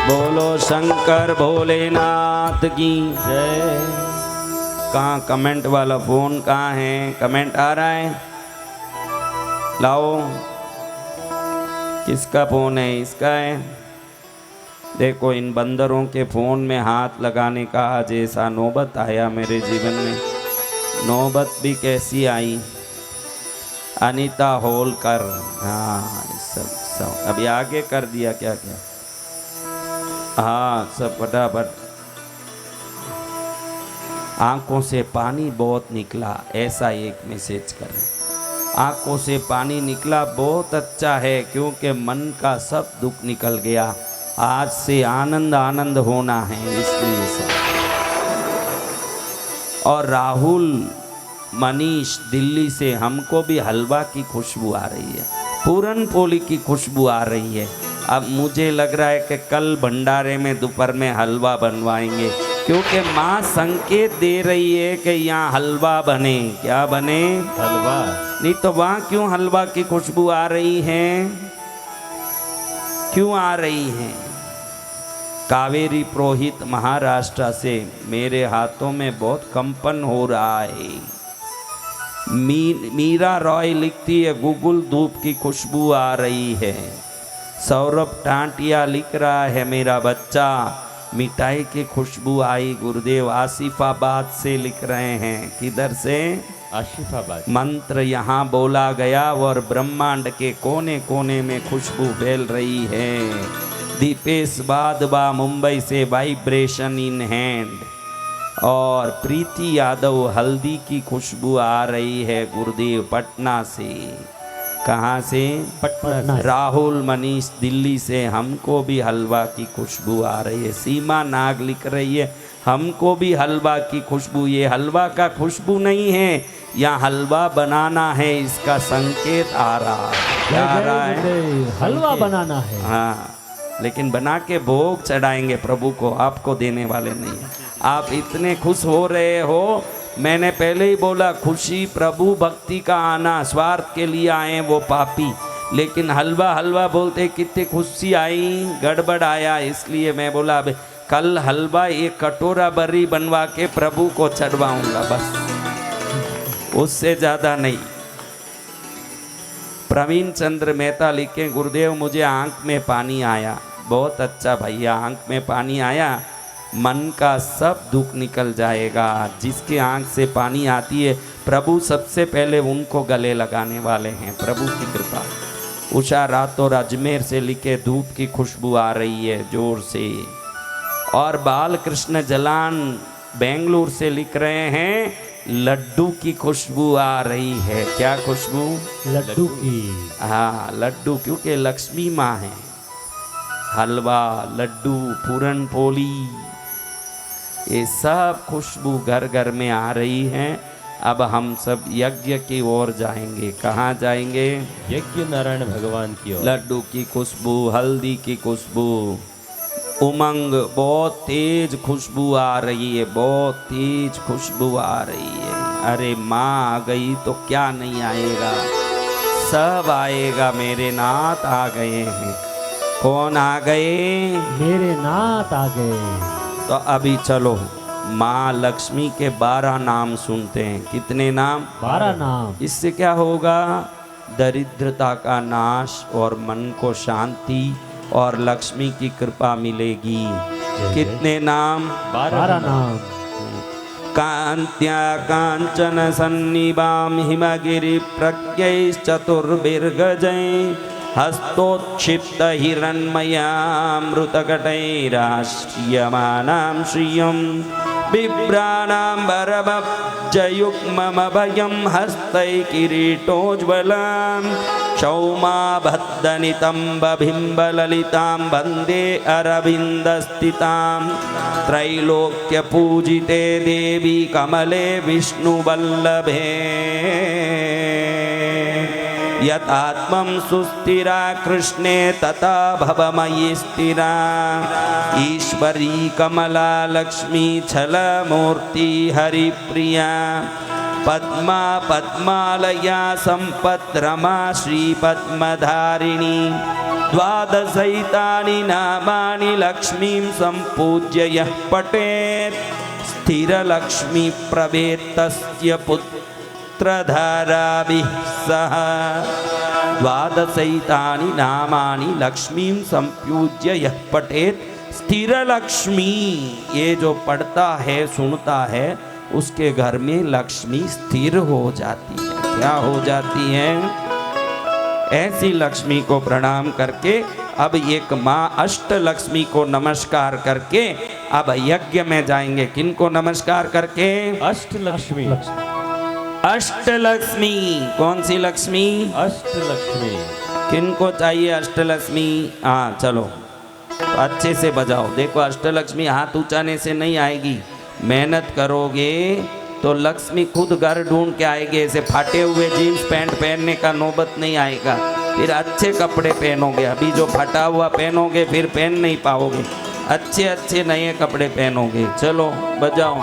बोलो शंकर भोलेनाथ की जय। कहाँ कमेंट वाला फोन कहाँ है? कमेंट आ रहा है, लाओ। किसका फोन है? इसका है। देखो इन बंदरों के फोन में हाथ लगाने का आज ऐसा नौबत आया मेरे जीवन में। नौबत भी कैसी आई, अनीता होलकर, हाँ सब अभी आगे कर दिया क्या क्या, हाँ सब फटाफट। आंखों से पानी बहुत निकला, ऐसा एक मैसेज करें। आंखों से पानी निकला बहुत अच्छा है, क्योंकि मन का सब दुख निकल गया। आज से आनंद आनंद होना है, इसलिए सब। और राहुल मनीष दिल्ली से, हमको भी हलवा की खुशबू आ रही है, पूरन पोली की खुशबू आ रही है। अब मुझे लग रहा है कि कल भंडारे में दोपहर में हलवा बनवाएंगे, क्योंकि माँ संकेत दे रही है कि यहाँ हलवा बने। क्या बने? हलवा। नहीं तो वहाँ क्यों हलवा की खुशबू आ रही है? क्यों आ रही है? कावेरी पुरोहित महाराष्ट्र से, मेरे हाथों में बहुत कंपन हो रहा है। मीरा रॉय लिखती है गूगल धूप की खुशबू आ रही है। सौरभ टांटिया लिख रहा है मेरा बच्चा मिठाई की खुशबू आई गुरुदेव। आसिफाबाद से लिख रहे हैं, किधर से? आसिफाबाद। मंत्र यहाँ बोला गया और ब्रह्मांड के कोने कोने में खुशबू फैल रही है। दीपेश बादबा मुंबई से, वाइब्रेशन इन हैंड। और प्रीति यादव, हल्दी की खुशबू आ रही है गुरुदेव पटना से। कहाँ से? पटना। राहुल मनीष दिल्ली से, हमको भी हलवा की खुशबू आ रही है। सीमा नाग लिख रही है हमको भी हलवा की खुशबू। ये हलवा का खुशबू नहीं है, यहाँ हलवा बनाना है, इसका संकेत आ रहा है। क्या आ रहा है? हलवा बनाना है। हाँ, लेकिन बना के भोग चढ़ाएंगे प्रभु को, आपको देने वाले नहीं है। आप इतने खुश हो रहे हो, मैंने पहले ही बोला खुशी प्रभु भक्ति का आना, स्वार्थ के लिए आए वो पापी। लेकिन हलवा हलवा बोलते कितनी खुशी आई, गड़बड़ आया। इसलिए मैं बोला अब कल हलवा एक कटोरा बरी बनवा के प्रभु को चढ़वाऊंगा, बस, उससे ज़्यादा नहीं। प्रवीण चंद्र मेहता लिखे गुरुदेव मुझे आंख में पानी आया। बहुत अच्छा भैया, आंख में पानी आया, मन का सब दुख निकल जाएगा। जिसके आंख से पानी आती है प्रभु सबसे पहले उनको गले लगाने वाले हैं, प्रभु की कृपा। उषा रातौर अजमेर से लिखे धूप की खुशबू आ रही है जोर से। और बालकृष्ण जलान बेंगलुरु से लिख रहे हैं लड्डू की खुशबू आ रही है। क्या खुशबू? लड्डू की। हाँ, लड्डू, क्योंकि लक्ष्मी माँ है। हलवा, लड्डू, पूरन पोली, ये सब खुशबू घर घर में आ रही है। अब हम सब यज्ञ की ओर जाएंगे। कहाँ जाएंगे? यज्ञ नारायण भगवान की ओर। लड्डू की खुशबू, हल्दी की खुशबू, उमंग, बहुत तेज खुशबू आ रही है, बहुत तेज खुशबू आ रही है। अरे माँ आ गई तो क्या नहीं आएगा, सब आएगा। मेरे नाथ आ गए हैं। कौन आ गए? मेरे नाथ आ गए। तो अभी चलो माँ लक्ष्मी के 12 नाम सुनते हैं। कितने नाम? 12 नाम। इससे क्या होगा? दरिद्रता का नाश और मन को शांति और लक्ष्मी की कृपा मिलेगी। कितने नाम? 12 नाम। कांत्या कांचन सन्निभाम हिमगिरि प्रज्ञैश्चतुर्भिर्गजै हस्तोत्क्षिप्त हिरण्मयामृतकटैराश्रियमाणां श्रियं बिभ्राणां वरमब्जयुग्ममभयं हस्तै किरीटोज्ज्वलां क्षौमाबद्धनितम्बबिम्बललितां वन्दे अरविन्दस्थितां त्रैलोक्यपूजिते देवी कमले विष्णुवल्लभे यतात्मं सुस्थिरा कृष्णे तथा भवमयी स्थिरा ईश्वरी कमला लक्ष्मी छलमूर्ति हरिप्रिया पद्मा पद्मालया संपद्रमा श्रीपद्मधारिणी द्वादशैतानि नामानि लक्ष्मीं सम्पूज्य यः पठेत् स्थिरलक्ष्मी प्रवेत्तस्य पुत्रधाराभिः सह द्वादशैतानि नामानि लक्ष्मीं सम्पूज्य यः पठेत् स्थिरलक्ष्मी। ये जो पढ़ता है सुनता है उसके घर में लक्ष्मी स्थिर हो जाती है। क्या हो जाती है? ऐसी लक्ष्मी को प्रणाम करके अब एक माँ अष्ट लक्ष्मी को नमस्कार करके अब यज्ञ में जाएंगे। किनको नमस्कार करके? अष्टलक्ष्मी। अष्टलक्ष्मी। कौन सी लक्ष्मी? अष्टलक्ष्मी। किनको चाहिए अष्टलक्ष्मी? हाँ चलो तो अच्छे से बजाओ। देखो अष्टलक्ष्मी हाथ ऊंचाने से नहीं आएगी, मेहनत करोगे तो लक्ष्मी खुद घर ढूंढ के आएगी। ऐसे फाटे हुए जीन्स पैंट पहनने का नौबत नहीं आएगा। फिर अच्छे कपड़े पहनोगे। अभी जो फटा हुआ पहनोगे फिर पहन नहीं पाओगे। अच्छे अच्छे नए कपड़े पहनोगे। चलो बजाओ।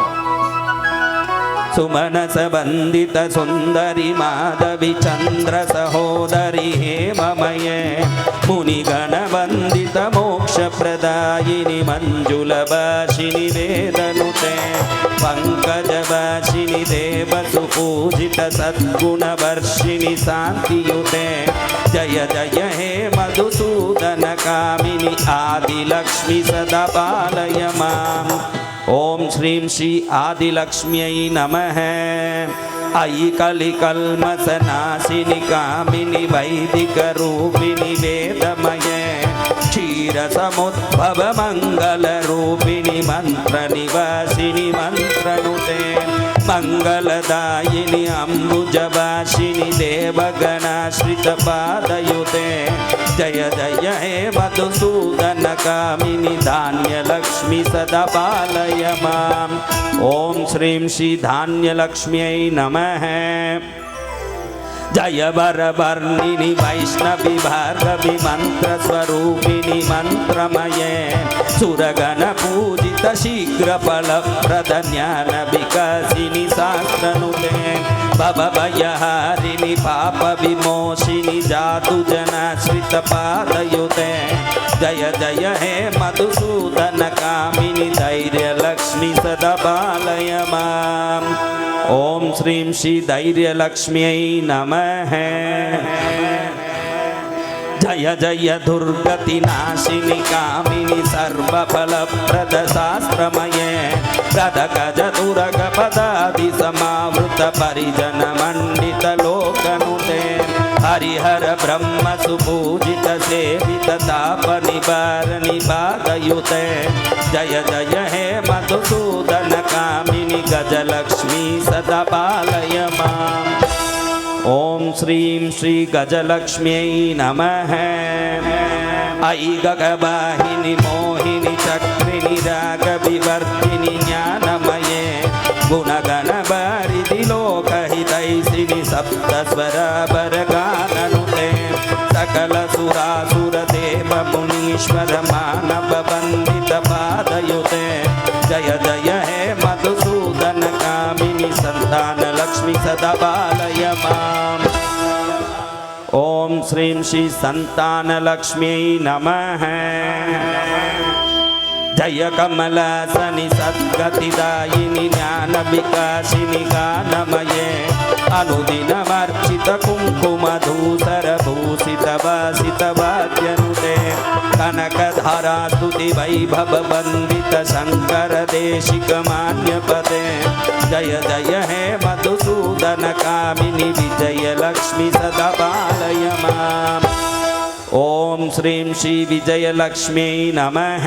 सुमनस बंदित सुंदरी माधवी चंद्र सहोदरी हेममये मुनिगण वंदित मोक्ष प्रदायिनी मंजुल वासिनी वेदनुते पंकज वासिनी देव सुपूजित सद्गुण वर्षिणी शांतियुते जय जय हे मधुसूदन कामिनी आदिलक्ष्मी सदा पालय माम्। ओम श्रीं श्री आदिलक्ष्म्यै नमः। अयि कलिकल्मषनाशिनि कामिनि वैदिक रूपिणि वेदमये क्षीर समुद्भव मंगल रूपिणि मंत्र निवासिनि मंत्रनुते मंगलदायिनि अम्बुजवासिनि देवगणाश्रित पादयुते जय जय हे मधुसूदन कामिनि धान्य लक्ष्मी सदा पालय माम्। ओम श्रीं श्री धान्य लक्ष्म्यै नमः। जय वर वर्णिनि वैष्णवी भार्गवी मंत्र स्वरूपिणी मंत्रमये सुरगण पूजित शीघ्र फलप्रद ज्ञान विकासिनी शास्त्रनुते भवभयहारिणि पाप विमोचिनि जातु जनाश्रित पादयुते जय जय हे मधुसूदन कामिनि धैर्य लक्ष्मी सदा पालय माम्। ओम श्रीं श्री धैर्य लक्ष्म्यै नमः। जय जय दुर्गति नाशिनी कामिनी सर्वफलप्रद शास्त्रमये प्रदगज दुरग पदादि समावृत परिजन मंडित लोकनुते हरिहर ब्रह्म सुपूजित सेवित ताप निवारणि पादयुते जय जय हे मधुसूदन कामिनी गजलक्ष्मी सदा पालय माम्। ओम श्रीं श्री गजलक्ष्म्यै नमः। अयि गगवाहिनि मोहिनि चक्रिणि राग विवर्धिनि ज्ञानमये गुणगण वारिधि लोकहितैषिणि सप्तस्वरावर गाननुते सकल सुरासुर देव मुनीश्वर मानव वंदित पादयुते जय जय हे मधुसूदन कामिनी संतान लक्ष्मी सदा पालय माम्। ओम श्रीं श्री संतान लक्ष्म्यै नमः। जय कमलासनि सद्गतिदायिनि ज्ञान विकासिनि गानमये अनुदिनमर्चित कुङ्कुमधूसर भूषित वासित वाद्यनुते कनकधारा स्तुति वैभव वन्दित शंकर देशिक मान्यपते जय जय हे मधुसूदन कामिनी विजय लक्ष्मी सदा पालय माम्। ओम श्रीं श्री विजय लक्ष्म्यै नमः।